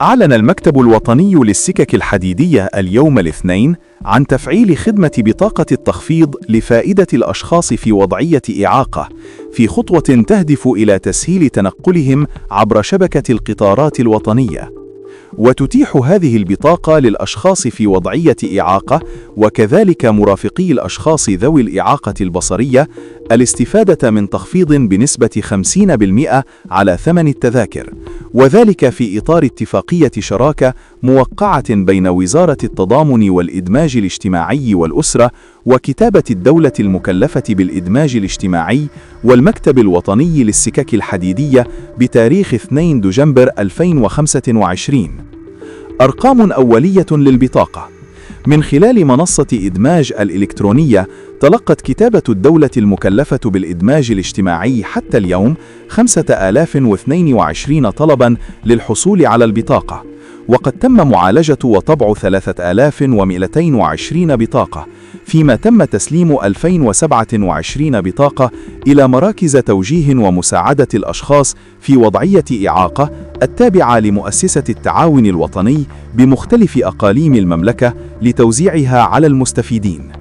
أعلن المكتب الوطني للسكك الحديدية اليوم الاثنين عن تفعيل خدمة بطاقة التخفيض لفائدة الأشخاص في وضعية إعاقة، في خطوة تهدف إلى تسهيل تنقلهم عبر شبكة القطارات الوطنية. وتتيح هذه البطاقة للأشخاص في وضعية إعاقة وكذلك مرافقي الأشخاص ذوي الإعاقة البصرية الاستفادة من تخفيض بنسبة 50% على ثمن التذاكر، وذلك في إطار اتفاقية شراكة موقعة بين وزارة التضامن والإدماج الاجتماعي والأسرة وكتابة الدولة المكلفة بالإدماج الاجتماعي والمكتب الوطني للسكك الحديدية بتاريخ 2 دجنبر 2025. أرقام أولية للبطاقة: من خلال منصة إدماج الإلكترونية تلقت كتابة الدولة المكلفة بالإدماج الاجتماعي حتى اليوم 5022 طلباً للحصول على البطاقة، وقد تم معالجة وطبع 3220 بطاقة، فيما تم تسليم 2027 بطاقة إلى مراكز توجيه ومساعدة الأشخاص في وضعية إعاقة التابعة لمؤسسة التعاون الوطني بمختلف أقاليم المملكة لتوزيعها على المستفيدين.